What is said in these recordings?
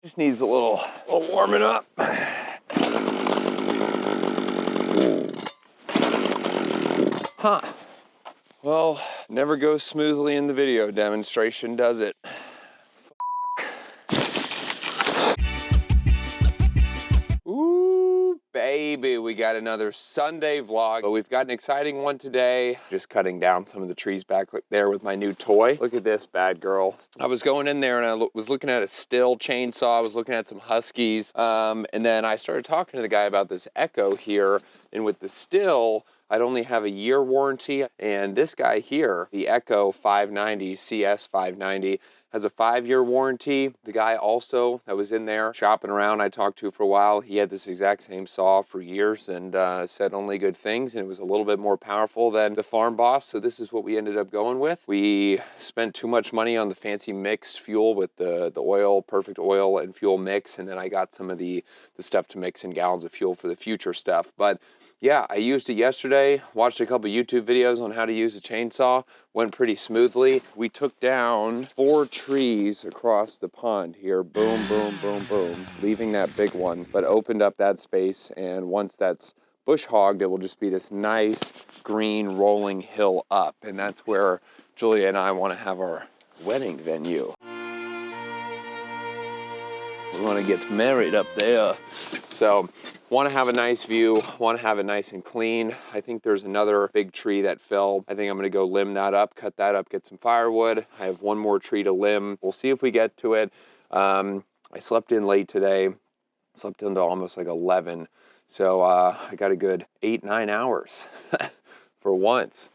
Just needs a little warming up. Huh. Well, never goes smoothly in the video demonstration, does it? Ooh, baby, we got another Sunday vlog. But we've got an exciting one today. Just cutting down some of the trees back there with my new toy. Look at this bad girl. I was going in there and I was looking at a still chainsaw. I was looking at some Huskies. And then I started talking to the guy about this Echo here. And with the still, I'd only have a year warranty. And this guy here, the Echo 590, CS 590, has a 5-year warranty. The guy also that was in there shopping around I talked to for a while, he had this exact same saw for years and said only good things, and it was a little bit more powerful than the Farm Boss, so this is what we ended up going with. We spent too much money on the fancy mixed fuel with the oil, perfect oil and fuel mix, and then I got some of the stuff to mix in gallons of fuel for the future stuff. But yeah, I used it yesterday, watched a couple YouTube videos on how to use a chainsaw, went pretty smoothly. We took down 4 trees across the pond here, boom, boom, boom, boom, leaving that big one, but opened up that space, and once that's bush hogged, it will just be this nice green rolling hill up, and that's where Julia and I want to have our wedding venue. We want to get married up there. So, want to have a nice view, want to have it nice and clean. I think there's another big tree that fell. I think I'm going to go limb that up, cut that up, get some firewood. I have one more tree to limb. We'll see if we get to it. I slept in late today, slept into almost like 11. So I got a good 8-9 hours for once.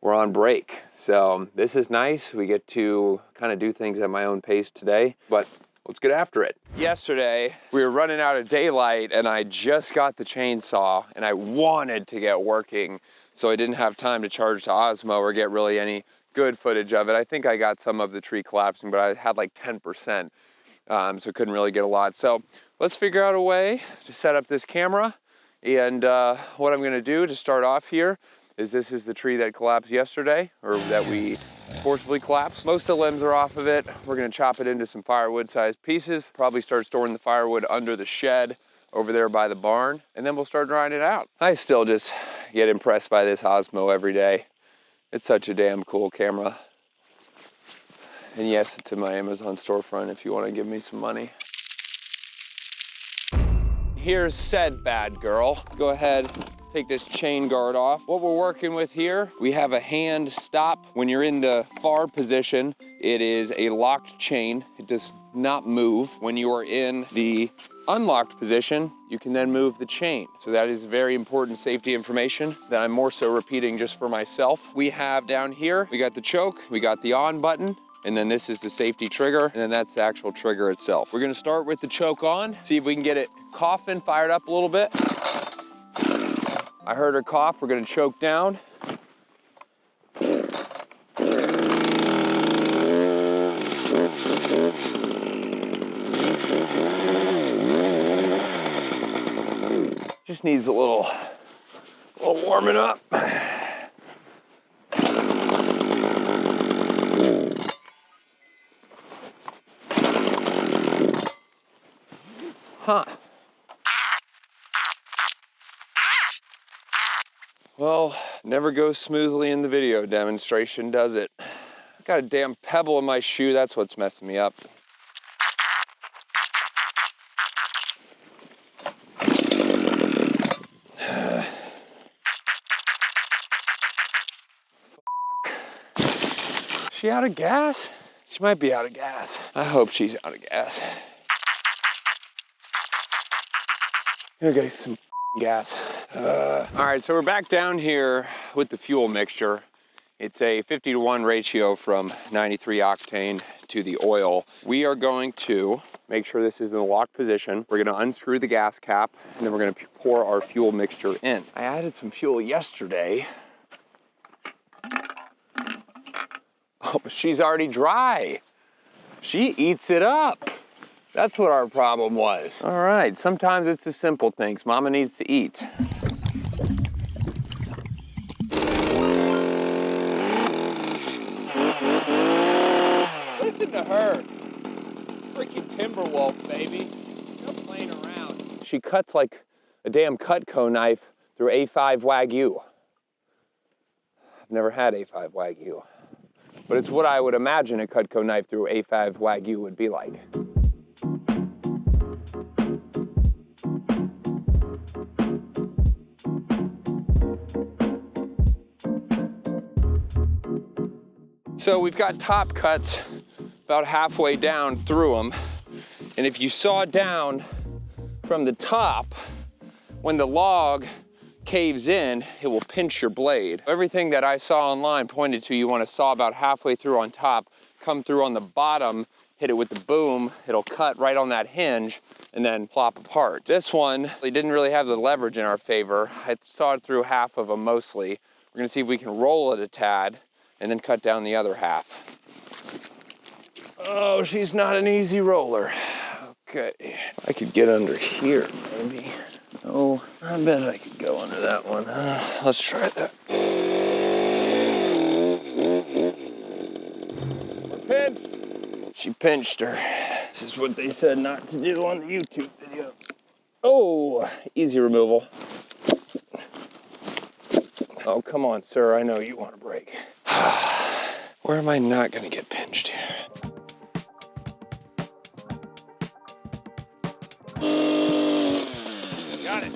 We're on break. So this is nice. We get to kind of do things at my own pace today, but let's get after it. Yesterday, we were running out of daylight and I just got the chainsaw and I wanted to get working, so I didn't have time to charge to Osmo or get really any good footage of it. I think I got some of the tree collapsing, but I had like 10%, so couldn't really get a lot. So let's figure out a way to set up this camera. And what I'm gonna do to start off here is this is the tree that collapsed yesterday, or that we forcibly collapsed. Most of the limbs are off of it. We're gonna chop it into some firewood-sized pieces, probably start storing the firewood under the shed over there by the barn, and then we'll start drying it out. I still just get impressed by this Osmo every day. It's such a damn cool camera. And yes, it's in my Amazon storefront if you wanna give me some money. Here's said bad girl. Let's go ahead, take this chain guard off. What we're working with here, we have a hand stop. When you're in the far position, it is a locked chain. It does not move. When you are in the unlocked position, you can then move the chain. So that is very important safety information that I'm more so repeating just for myself. We have down here, we got the choke, we got the on button, and then this is the safety trigger, and then that's the actual trigger itself. We're gonna start with the choke on, see if we can get it coughing, fired up a little bit. I heard her cough, we're gonna choke down. Just needs a little warming up. Huh. Well, never goes smoothly in the video demonstration, does it? Got a damn pebble in my shoe, that's what's messing me up. She out of gas? She might be out of gas. I hope she's out of gas. Here goes some gas. All right, so we're back down here with the fuel mixture. It's a 50-to-1 ratio from 93 octane to the oil. We are going to make sure this is in the locked position. We're gonna unscrew the gas cap, and then we're gonna pour our fuel mixture in. I added some fuel yesterday. Oh, but she's already dry. She eats it up. That's what our problem was. All right, sometimes it's the simple things. Mama needs to eat. Listen to her. Freaking timber. timber wolf, baby. No playing around. She cuts like a damn Cutco knife through A5 Wagyu. I've never had A5 Wagyu, but it's what I would imagine a Cutco knife through A5 Wagyu would be like. So we've got top cuts about halfway down through them. And if you saw down from the top, when the log caves in, it will pinch your blade. Everything that I saw online pointed to you want to saw about halfway through on top, come through on the bottom, hit it with the boom, it'll cut right on that hinge and then plop apart. This one, we didn't really have the leverage in our favor. I sawed through half of them mostly. We're gonna see if we can roll it a tad and then cut down the other half. Oh, she's not an easy roller. Okay, if I could get under here, maybe. Oh, I bet I could go under that one. Let's try that. We're pinched. She pinched her. This is what they said not to do on the YouTube video. Oh, easy removal. Oh, come on, sir. I know you want a break. Where am I not gonna get pinched here? Got it.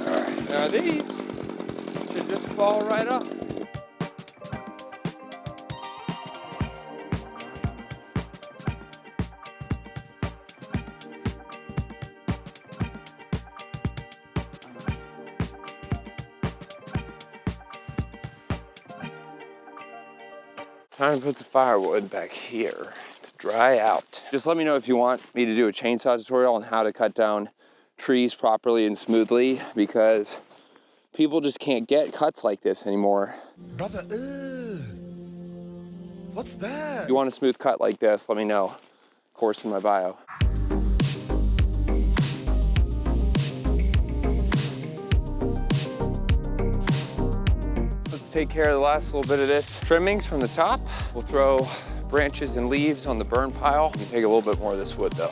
All right, now these should just fall right up. Time to put the firewood back here to dry out. Just let me know if you want me to do a chainsaw tutorial on how to cut down trees properly and smoothly, because people just can't get cuts like this anymore. Brother, what's that? If you want a smooth cut like this, let me know. Course in my bio. Let's take care of the last little bit of this. Trimmings from the top. We'll throw branches and leaves on the burn pile. You can take a little bit more of this wood though.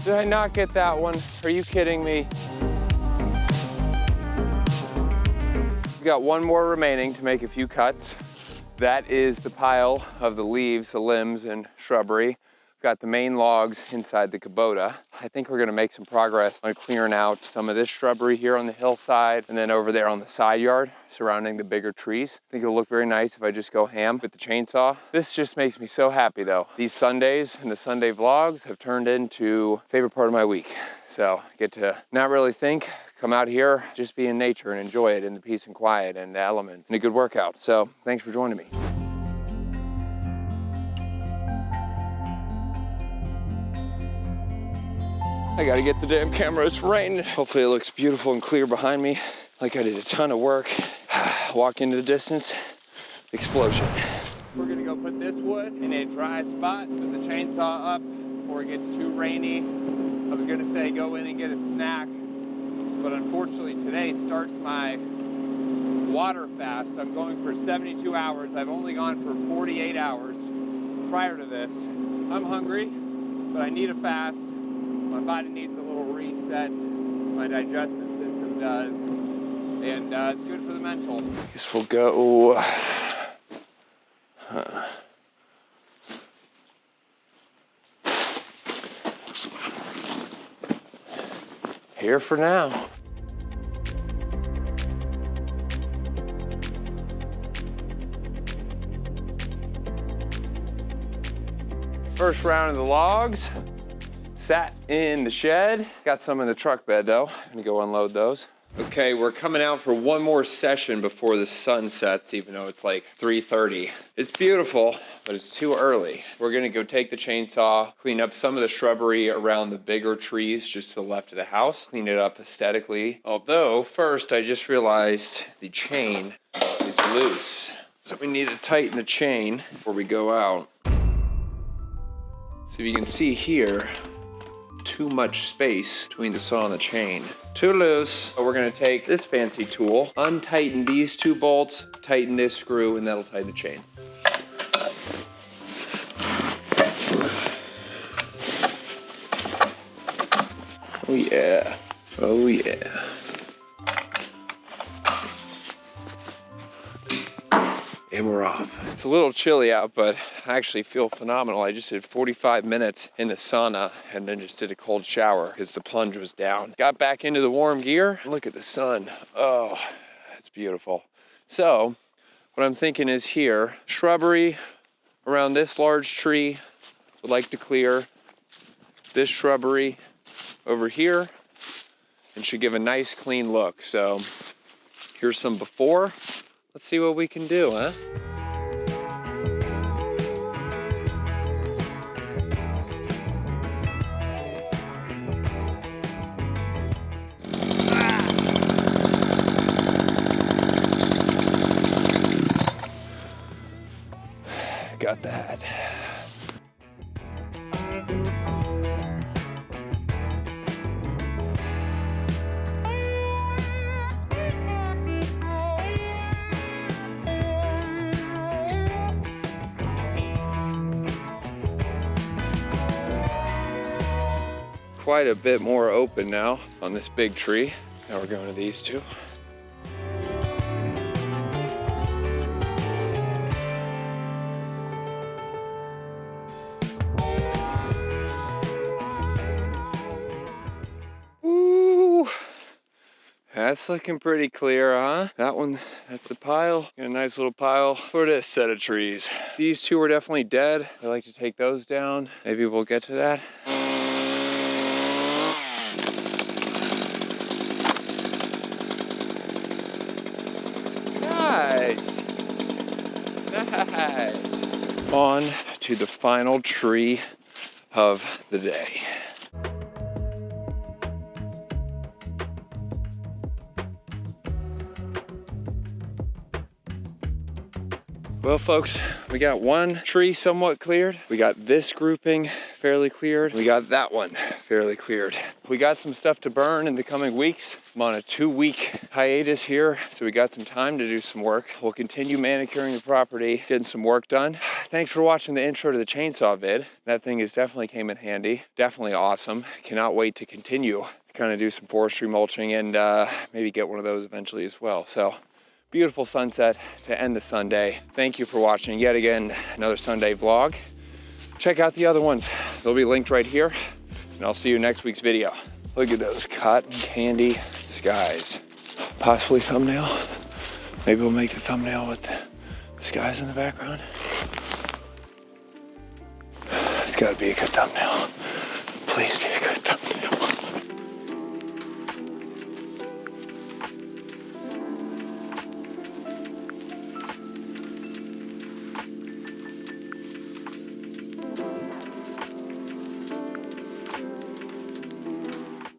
Did I not get that one? Are you kidding me? We've got one more remaining to make a few cuts. That is the pile of the leaves, the limbs, and shrubbery. We've got the main logs inside the Kubota. I think we're gonna make some progress on clearing out some of this shrubbery here on the hillside and then over there on the side yard surrounding the bigger trees. I think it'll look very nice if I just go ham with the chainsaw. This just makes me so happy though. These Sundays and the Sunday vlogs have turned into a favorite part of my week. So I get to not really think, come out here, just be in nature and enjoy it in the peace and quiet and the elements and a good workout. So thanks for joining me. I gotta get the damn camera, it's raining. Hopefully it looks beautiful and clear behind me. Like I did a ton of work. Walk into the distance, explosion. We're gonna go put this wood in a dry spot, put the chainsaw up before it gets too rainy. I was gonna say go in and get a snack, but unfortunately today starts my water fast. I'm going for 72 hours. I've only gone for 48 hours prior to this. I'm hungry, but I need a fast. My body needs a little reset. My digestive system does. And it's good for the mental. I guess we'll go. Here for now. First round of the logs. Sat in the shed. Got some in the truck bed though. I'm gonna go unload those. Okay, we're coming out for one more session before the sun sets, even though it's like 3:30. It's beautiful, but it's too early. We're gonna go take the chainsaw, clean up some of the shrubbery around the bigger trees just to the left of the house, clean it up aesthetically. Although, first I just realized the chain is loose. So we need to tighten the chain before we go out. So if you can see here, too much space between the saw and the chain. Too loose. So we're gonna take this fancy tool, untighten these 2 bolts, tighten this screw, and that'll tighten the chain. Oh yeah, oh yeah. And we're off. It's a little chilly out, but I actually feel phenomenal. I just did 45 minutes in the sauna and then just did a cold shower because the plunge was down. Got back into the warm gear. Look at the sun. Oh, it's beautiful. So what I'm thinking is here, shrubbery around this large tree, would like to clear this shrubbery over here and should give a nice clean look. So here's some before. Let's see what we can do, huh? Got that. Quite a bit more open now on this big tree. Now we're going to these 2. Ooh, that's looking pretty clear, huh? That one, that's the pile. Got a nice little pile for this set of trees. These 2 are definitely dead. I like to take those down. Maybe we'll get to that. Nice. Nice. On to the final tree of the day. Well, folks, we got one tree somewhat cleared. We got this grouping fairly cleared. We got that one fairly cleared. We got some stuff to burn in the coming weeks. I'm on a 2-week hiatus here, so we got some time to do some work. We'll continue manicuring the property, getting some work done. Thanks for watching the intro to the chainsaw vid. That thing definitely came in handy. Definitely awesome. Cannot wait to continue. Kind of do some forestry mulching and maybe get one of those eventually as well. So, beautiful sunset to end the Sunday. Thank you for watching yet again another Sunday vlog. Check out the other ones. They'll be linked right here, and I'll see you in next week's video. Look at those cotton candy skies. Possibly thumbnail. Maybe we'll make the thumbnail with the skies in the background. It's gotta be a good thumbnail. Please be a good thumbnail.